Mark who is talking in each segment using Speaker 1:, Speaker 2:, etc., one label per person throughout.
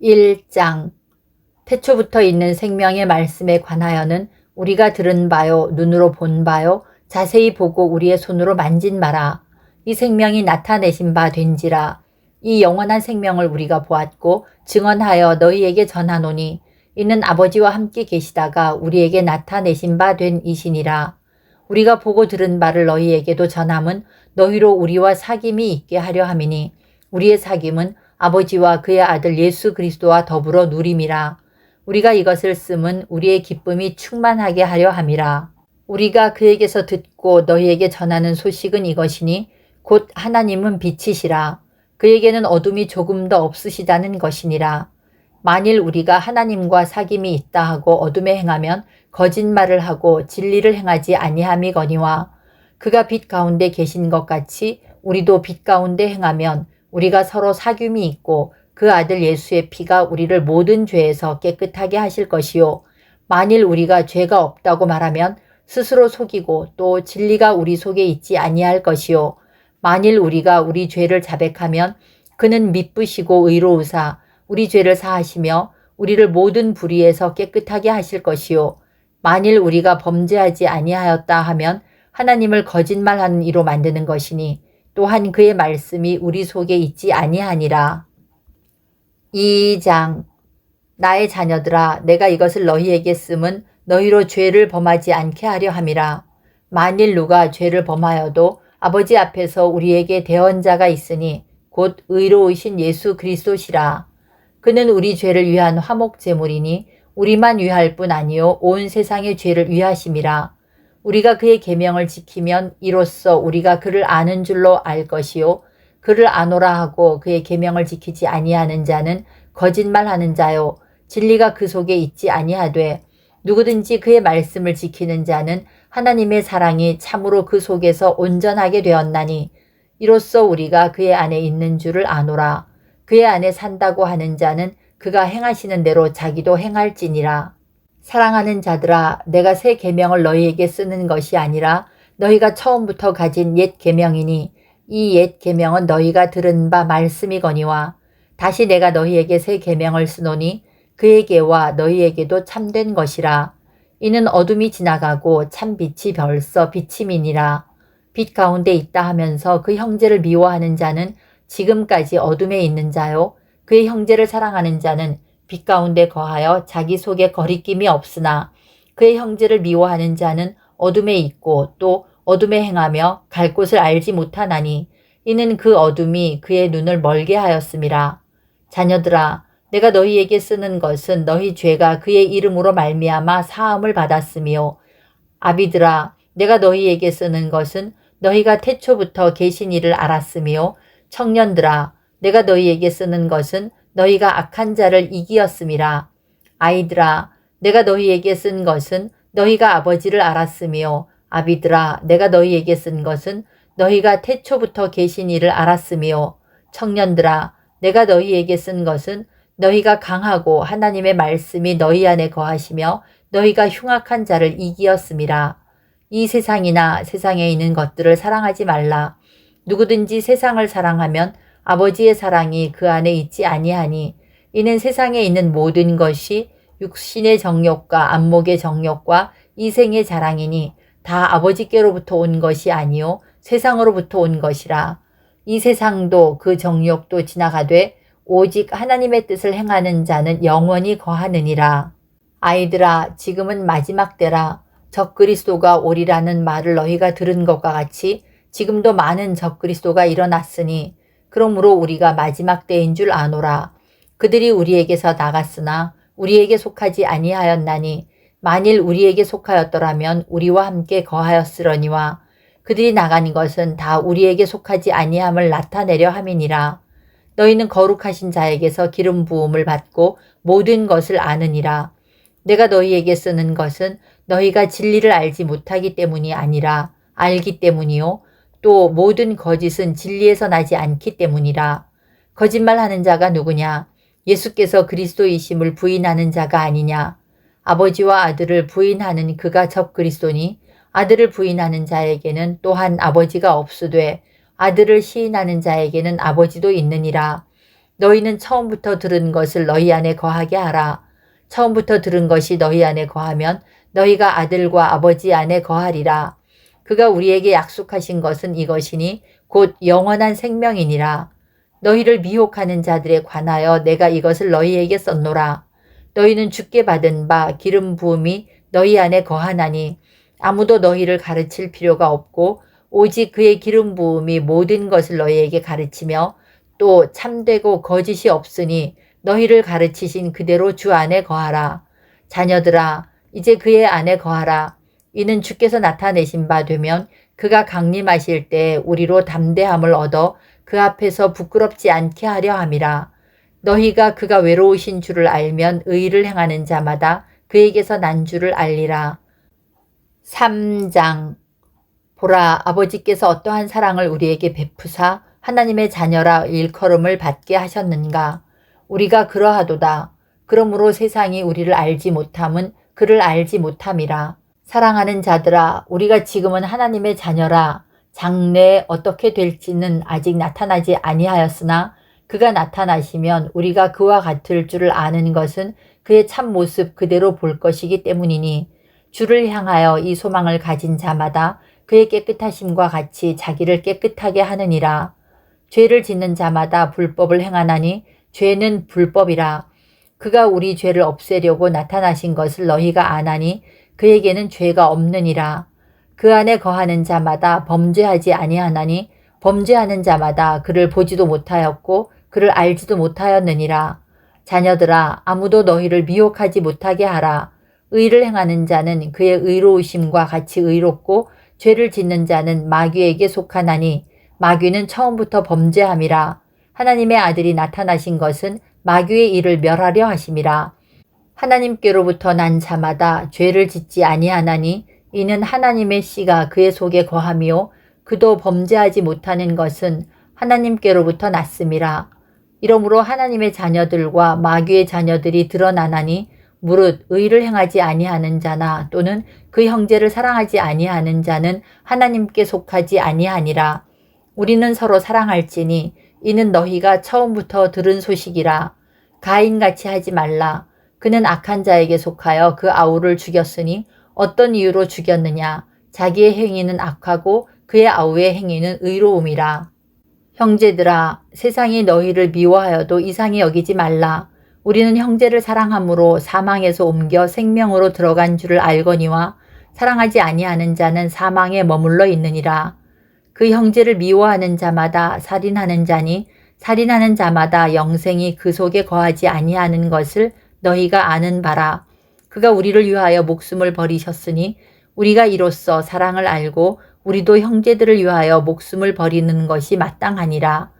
Speaker 1: 1장 태초부터 있는 생명의 말씀에 관하여는 우리가 들은 바요 눈으로 본 바요 자세히 보고 우리의 손으로 만진 바라. 이 생명이 나타내신 바 된지라. 이 영원한 생명을 우리가 보았고 증언하여 너희에게 전하노니 이는 아버지와 함께 계시다가 우리에게 나타내신 바 된 이시니라. 우리가 보고 들은 바를 너희에게도 전함은 너희로 우리와 사귐이 있게 하려 함이니 우리의 사귐은 아버지와 그의 아들 예수 그리스도와 더불어 누림이라. 우리가 이것을 쓰면 우리의 기쁨이 충만하게 하려 함이라. 우리가 그에게서 듣고 너희에게 전하는 소식은 이것이니 곧 하나님은 빛이시라. 그에게는 어둠이 조금도 없으시다는 것이니라. 만일 우리가 하나님과 사귐이 있다 하고 어둠에 행하면 거짓말을 하고 진리를 행하지 아니함이거니와 그가 빛 가운데 계신 것 같이 우리도 빛 가운데 행하면 우리가 서로 사귐이 있고 그 아들 예수의 피가 우리를 모든 죄에서 깨끗하게 하실 것이요. 만일 우리가 죄가 없다고 말하면 스스로 속이고 또 진리가 우리 속에 있지 아니할 것이요. 만일 우리가 우리 죄를 자백하면 그는 미쁘시고 의로우사 우리 죄를 사하시며 우리를 모든 불의에서 깨끗하게 하실 것이요. 만일 우리가 범죄하지 아니하였다 하면 하나님을 거짓말하는 이로 만드는 것이니 또한 그의 말씀이 우리 속에 있지 아니하니라. 2장 나의 자녀들아 내가 이것을 너희에게 쓰면 너희로 죄를 범하지 않게 하려 함이라. 만일 누가 죄를 범하여도 아버지 앞에서 우리에게 대언자가 있으니 곧 의로우신 예수 그리스도시라. 그는 우리 죄를 위한 화목 제물이니 우리만 위할 뿐 아니요 온 세상의 죄를 위하심이라. 우리가 그의 계명을 지키면 이로써 우리가 그를 아는 줄로 알 것이요 그를 아노라 하고 그의 계명을 지키지 아니하는 자는 거짓말하는 자요 진리가 그 속에 있지 아니하되 누구든지 그의 말씀을 지키는 자는 하나님의 사랑이 참으로 그 속에서 온전하게 되었나니 이로써 우리가 그의 안에 있는 줄을 아노라. 그의 안에 산다고 하는 자는 그가 행하시는 대로 자기도 행할지니라. 사랑하는 자들아 내가 새 계명을 너희에게 쓰는 것이 아니라 너희가 처음부터 가진 옛 계명이니 이 옛 계명은 너희가 들은 바 말씀이거니와 다시 내가 너희에게 새 계명을 쓰노니 그에게와 너희에게도 참된 것이라. 이는 어둠이 지나가고 참 빛이 벌써 비침이니라. 빛 가운데 있다 하면서 그 형제를 미워하는 자는 지금까지 어둠에 있는 자요 그의 형제를 사랑하는 자는 빛 가운데 거하여 자기 속에 거리낌이 없으나 그의 형제를 미워하는 자는 어둠에 있고 또 어둠에 행하며 갈 곳을 알지 못하나니 이는 그 어둠이 그의 눈을 멀게 하였음이라. 자녀들아 내가 너희에게 쓰는 것은 너희 죄가 그의 이름으로 말미암아 사함을 받았으며 아비들아 내가 너희에게 쓰는 것은 너희가 태초부터 계신 이를 알았으며 청년들아 내가 너희에게 쓰는 것은 너희가 악한 자를 이기었음이라. 아이들아 내가 너희에게 쓴 것은 너희가 아버지를 알았으며 아비들아 내가 너희에게 쓴 것은 너희가 태초부터 계신 이를 알았으며 청년들아 내가 너희에게 쓴 것은 너희가 강하고 하나님의 말씀이 너희 안에 거하시며 너희가 흉악한 자를 이기었음이라. 이 세상이나 세상에 있는 것들을 사랑하지 말라. 누구든지 세상을 사랑하면 아버지의 사랑이 그 안에 있지 아니하니 이는 세상에 있는 모든 것이 육신의 정욕과 안목의 정욕과 이생의 자랑이니 다 아버지께로부터 온 것이 아니요 세상으로부터 온 것이라. 이 세상도 그 정욕도 지나가되 오직 하나님의 뜻을 행하는 자는 영원히 거하느니라. 아이들아 지금은 마지막 때라. 적그리스도가 오리라는 말을 너희가 들은 것과 같이 지금도 많은 적그리스도가 일어났으니 그러므로 우리가 마지막 때인 줄 아노라. 그들이 우리에게서 나갔으나 우리에게 속하지 아니하였나니 만일 우리에게 속하였더라면 우리와 함께 거하였으려니와 그들이 나간 것은 다 우리에게 속하지 아니함을 나타내려 함이니라. 너희는 거룩하신 자에게서 기름 부음을 받고 모든 것을 아느니라. 내가 너희에게 쓰는 것은 너희가 진리를 알지 못하기 때문이 아니라 알기 때문이요 또 모든 거짓은 진리에서 나지 않기 때문이라. 거짓말하는 자가 누구냐? 예수께서 그리스도이심을 부인하는 자가 아니냐? 아버지와 아들을 부인하는 그가 적그리스도니 아들을 부인하는 자에게는 또한 아버지가 없으되 아들을 시인하는 자에게는 아버지도 있느니라. 너희는 처음부터 들은 것을 너희 안에 거하게 하라. 처음부터 들은 것이 너희 안에 거하면 너희가 아들과 아버지 안에 거하리라. 그가 우리에게 약속하신 것은 이것이니 곧 영원한 생명이니라. 너희를 미혹하는 자들에 관하여 내가 이것을 너희에게 썼노라. 너희는 주께 받은 바 기름 부음이 너희 안에 거하나니 아무도 너희를 가르칠 필요가 없고 오직 그의 기름 부음이 모든 것을 너희에게 가르치며 또 참되고 거짓이 없으니 너희를 가르치신 그대로 주 안에 거하라. 자녀들아, 이제 그의 안에 거하라. 이는 주께서 나타내신 바 되면 그가 강림하실 때 우리로 담대함을 얻어 그 앞에서 부끄럽지 않게 하려 함이라. 너희가 그가 외로우신 줄을 알면 의를 행하는 자마다 그에게서 난 줄을 알리라. 3장. 보라, 아버지께서 어떠한 사랑을 우리에게 베푸사 하나님의 자녀라 일컬음을 받게 하셨는가. 우리가 그러하도다. 그러므로 세상이 우리를 알지 못함은 그를 알지 못함이라. 사랑하는 자들아, 우리가 지금은 하나님의 자녀라. 장래에 어떻게 될지는 아직 나타나지 아니하였으나 그가 나타나시면 우리가 그와 같을 줄을 아는 것은 그의 참모습 그대로 볼 것이기 때문이니 주를 향하여 이 소망을 가진 자마다 그의 깨끗하심과 같이 자기를 깨끗하게 하느니라. 죄를 짓는 자마다 불법을 행하나니 죄는 불법이라. 그가 우리 죄를 없애려고 나타나신 것을 너희가 아나니 그에게는 죄가 없느니라. 그 안에 거하는 자마다 범죄하지 아니하나니 범죄하는 자마다 그를 보지도 못하였고 그를 알지도 못하였느니라. 자녀들아, 아무도 너희를 미혹하지 못하게 하라. 의를 행하는 자는 그의 의로우심과 같이 의롭고 죄를 짓는 자는 마귀에게 속하나니 마귀는 처음부터 범죄함이라. 하나님의 아들이 나타나신 것은 마귀의 일을 멸하려 하심이라. 하나님께로부터 난 자마다 죄를 짓지 아니하나니 이는 하나님의 씨가 그의 속에 거하며 그도 범죄하지 못하는 것은 하나님께로부터 났음이라. 이러므로 하나님의 자녀들과 마귀의 자녀들이 드러나나니 무릇 의를 행하지 아니하는 자나 또는 그 형제를 사랑하지 아니하는 자는 하나님께 속하지 아니하니라. 우리는 서로 사랑할지니 이는 너희가 처음부터 들은 소식이라. 가인같이 하지 말라. 그는 악한 자에게 속하여 그 아우를 죽였으니 어떤 이유로 죽였느냐. 자기의 행위는 악하고 그의 아우의 행위는 의로움이라. 형제들아, 세상이 너희를 미워하여도 이상히 여기지 말라. 우리는 형제를 사랑함으로 사망에서 옮겨 생명으로 들어간 줄을 알거니와 사랑하지 아니하는 자는 사망에 머물러 있느니라. 그 형제를 미워하는 자마다 살인하는 자니 살인하는 자마다 영생이 그 속에 거하지 아니하는 것을 너희가 아는 바라. 그가 우리를 위하여 목숨을 버리셨으니 우리가 이로써 사랑을 알고 우리도 형제들을 위하여 목숨을 버리는 것이 마땅하니라.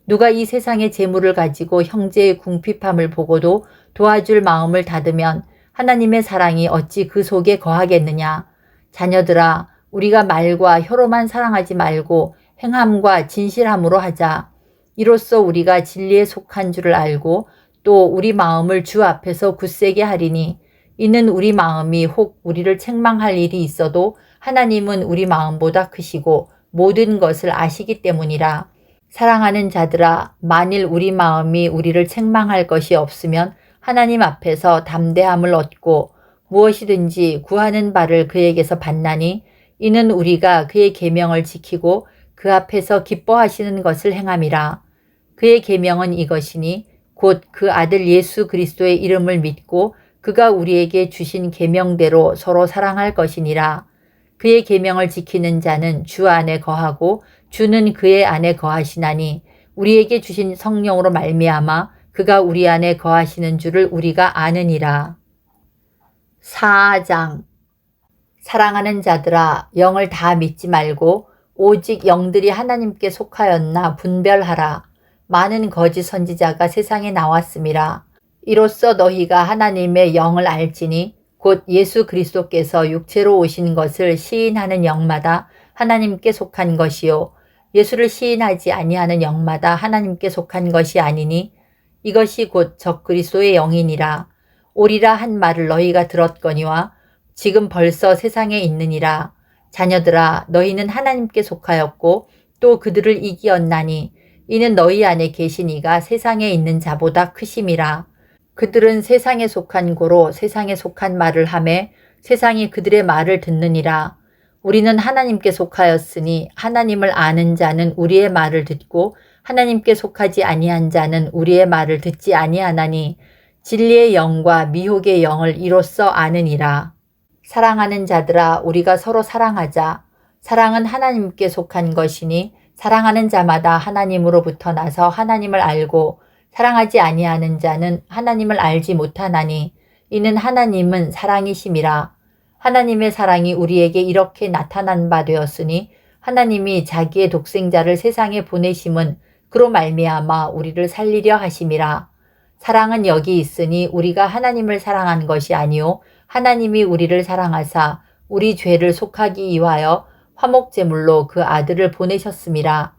Speaker 1: 누가 이 세상의 재물을 가지고 형제의 궁핍함을 보고도 도와줄 마음을 닫으면 하나님의 사랑이 어찌 그 속에 거하겠느냐. 자녀들아, 우리가 말과 혀로만 사랑하지 말고 행함과 진실함으로 하자. 이로써 우리가 진리에 속한 줄을 알고 또 우리 마음을 주 앞에서 굳세게 하리니 이는 우리 마음이 혹 우리를 책망할 일이 있어도 하나님은 우리 마음보다 크시고 모든 것을 아시기 때문이라. 사랑하는 자들아, 만일 우리 마음이 우리를 책망할 것이 없으면 하나님 앞에서 담대함을 얻고 무엇이든지 구하는 바를 그에게서 받나니 이는 우리가 그의 계명을 지키고 그 앞에서 기뻐하시는 것을 행함이라. 그의 계명은 이것이니 곧 그 아들 예수 그리스도의 이름을 믿고 그가 우리에게 주신 계명대로 서로 사랑할 것이니라. 그의 계명을 지키는 자는 주 안에 거하고 주는 그의 안에 거하시나니 우리에게 주신 성령으로 말미암아 그가 우리 안에 거하시는 줄을 우리가 아느니라. 4장. 사랑하는 자들아, 영을 다 믿지 말고 오직 영들이 하나님께 속하였나 분별하라. 많은 거짓 선지자가 세상에 나왔음이라. 이로써 너희가 하나님의 영을 알지니 곧 예수 그리스도께서 육체로 오신 것을 시인하는 영마다 하나님께 속한 것이요 예수를 시인하지 아니하는 영마다 하나님께 속한 것이 아니니 이것이 곧 적그리스도의 영이니라. 오리라 한 말을 너희가 들었거니와 지금 벌써 세상에 있느니라. 자녀들아, 너희는 하나님께 속하였고 또 그들을 이기었나니 이는 너희 안에 계신 이가 세상에 있는 자보다 크심이라. 그들은 세상에 속한 고로 세상에 속한 말을 하매 세상이 그들의 말을 듣느니라. 우리는 하나님께 속하였으니 하나님을 아는 자는 우리의 말을 듣고 하나님께 속하지 아니한 자는 우리의 말을 듣지 아니하나니 진리의 영과 미혹의 영을 이로써 아느니라. 사랑하는 자들아, 우리가 서로 사랑하자. 사랑은 하나님께 속한 것이니 사랑하는 자마다 하나님으로부터 나서 하나님을 알고 사랑하지 아니하는 자는 하나님을 알지 못하나니 이는 하나님은 사랑이심이라. 하나님의 사랑이 우리에게 이렇게 나타난 바 되었으니 하나님이 자기의 독생자를 세상에 보내심은 그로 말미암아 우리를 살리려 하심이라. 사랑은 여기 있으니 우리가 하나님을 사랑한 것이 아니요 하나님이 우리를 사랑하사 우리 죄를 속하기 위하여 화목제물로 그 아들을 보내셨음이라.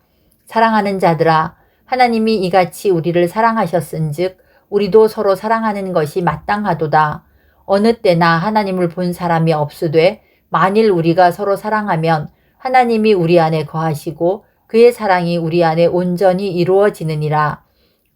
Speaker 1: 사랑하는 자들아, 하나님이 이같이 우리를 사랑하셨은즉 우리도 서로 사랑하는 것이 마땅하도다. 어느 때나 하나님을 본 사람이 없으되 만일 우리가 서로 사랑하면 하나님이 우리 안에 거하시고 그의 사랑이 우리 안에 온전히 이루어지느니라.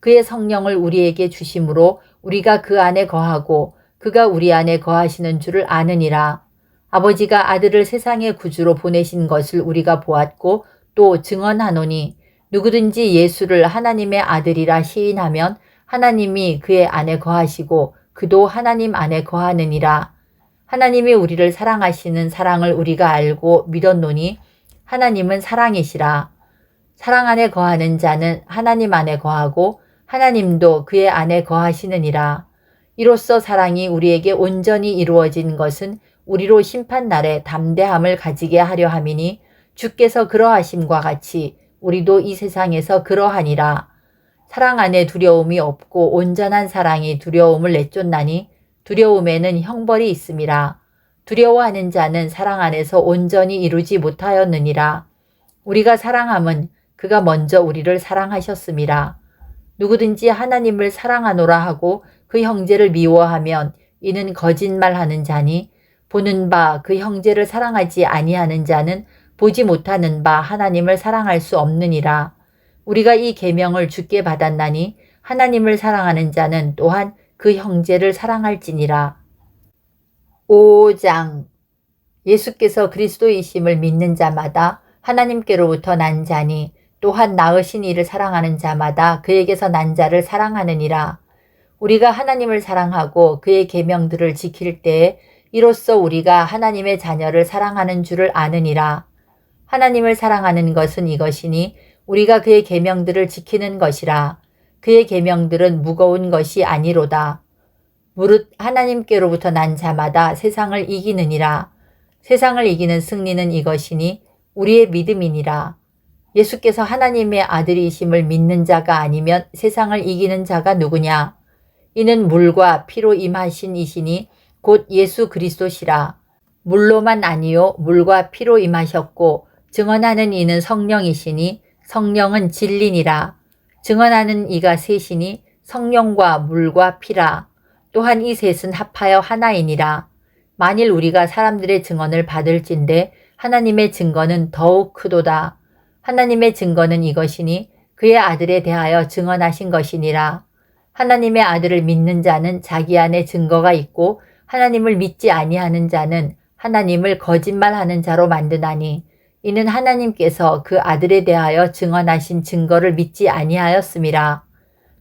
Speaker 1: 그의 성령을 우리에게 주심으로 우리가 그 안에 거하고 그가 우리 안에 거하시는 줄을 아느니라. 아버지가 아들을 세상의 구주로 보내신 것을 우리가 보았고 또 증언하노니 누구든지 예수를 하나님의 아들이라 시인하면 하나님이 그의 안에 거하시고 그도 하나님 안에 거하느니라. 하나님이 우리를 사랑하시는 사랑을 우리가 알고 믿었노니 하나님은 사랑이시라. 사랑 안에 거하는 자는 하나님 안에 거하고 하나님도 그의 안에 거하시느니라. 이로써 사랑이 우리에게 온전히 이루어진 것은 우리로 심판날에 담대함을 가지게 하려 함이니 주께서 그러하심과 같이 우리도 이 세상에서 그러하니라. 사랑 안에 두려움이 없고 온전한 사랑이 두려움을 내쫓나니 두려움에는 형벌이 있음이라. 두려워하는 자는 사랑 안에서 온전히 이루지 못하였느니라. 우리가 사랑함은 그가 먼저 우리를 사랑하셨음이라. 누구든지 하나님을 사랑하노라 하고 그 형제를 미워하면 이는 거짓말하는 자니 보는 바 그 형제를 사랑하지 아니하는 자는 보지 못하는 바 하나님을 사랑할 수 없느니라. 우리가 이 계명을 주께 받았나니 하나님을 사랑하는 자는 또한 그 형제를 사랑할지니라. 5장. 예수께서 그리스도이심을 믿는 자마다 하나님께로부터 난 자니 또한 낳으신 이를 사랑하는 자마다 그에게서 난 자를 사랑하느니라. 우리가 하나님을 사랑하고 그의 계명들을 지킬 때에 이로써 우리가 하나님의 자녀를 사랑하는 줄을 아느니라. 하나님을 사랑하는 것은 이것이니 우리가 그의 계명들을 지키는 것이라. 그의 계명들은 무거운 것이 아니로다. 무릇 하나님께로부터 난 자마다 세상을 이기느니라. 세상을 이기는 승리는 이것이니 우리의 믿음이니라. 예수께서 하나님의 아들이심을 믿는 자가 아니면 세상을 이기는 자가 누구냐? 이는 물과 피로 임하신 이시니 곧 예수 그리스도시라. 물로만 아니요 물과 피로 임하셨고 증언하는 이는 성령이시니 성령은 진리니라. 증언하는 이가 셋이니 성령과 물과 피라. 또한 이 셋은 합하여 하나이니라. 만일 우리가 사람들의 증언을 받을진대 하나님의 증거는 더욱 크도다. 하나님의 증거는 이것이니 그의 아들에 대하여 증언하신 것이니라. 하나님의 아들을 믿는 자는 자기 안에 증거가 있고 하나님을 믿지 아니하는 자는 하나님을 거짓말하는 자로 만드나니 이는 하나님께서 그 아들에 대하여 증언하신 증거를 믿지 아니하였음이라.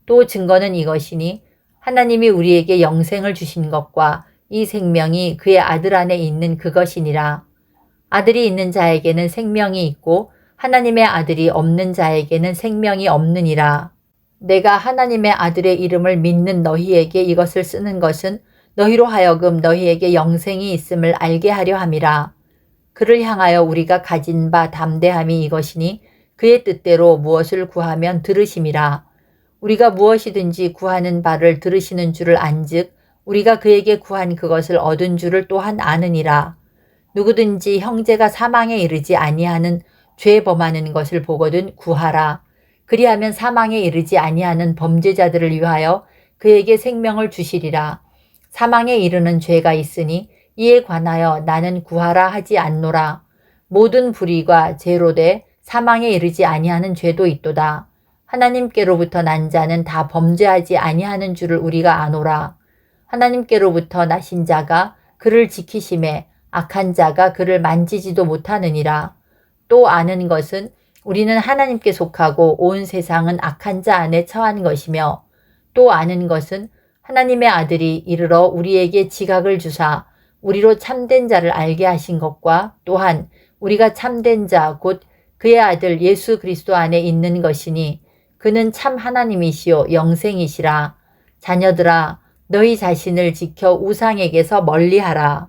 Speaker 1: 또 증거는 이것이니 하나님이 우리에게 영생을 주신 것과 이 생명이 그의 아들 안에 있는 그것이니라. 아들이 있는 자에게는 생명이 있고 하나님의 아들이 없는 자에게는 생명이 없느니라. 내가 하나님의 아들의 이름을 믿는 너희에게 이것을 쓰는 것은 너희로 하여금 너희에게 영생이 있음을 알게 하려 함이라. 그를 향하여 우리가 가진 바 담대함이 이것이니 그의 뜻대로 무엇을 구하면 들으심이라. 우리가 무엇이든지 구하는 바를 들으시는 줄을 안즉 우리가 그에게 구한 그것을 얻은 줄을 또한 아느니라. 누구든지 형제가 사망에 이르지 아니하는 죄 범하는 것을 보거든 구하라. 그리하면 사망에 이르지 아니하는 범죄자들을 위하여 그에게 생명을 주시리라. 사망에 이르는 죄가 있으니 이에 관하여 나는 구하라 하지 않노라. 모든 불의가 죄로 돼 사망에 이르지 아니하는 죄도 있도다. 하나님께로부터 난 자는 다 범죄하지 아니하는 줄을 우리가 아노라. 하나님께로부터 나신 자가 그를 지키심에 악한 자가 그를 만지지도 못하느니라. 또 아는 것은 우리는 하나님께 속하고 온 세상은 악한 자 안에 처한 것이며, 또 아는 것은 하나님의 아들이 이르러 우리에게 지각을 주사 우리로 참된 자를 알게 하신 것과, 또한 우리가 참된 자 곧 그의 아들 예수 그리스도 안에 있는 것이니 그는 참 하나님이시요 영생이시라. 자녀들아, 너희 자신을 지켜 우상에게서 멀리하라.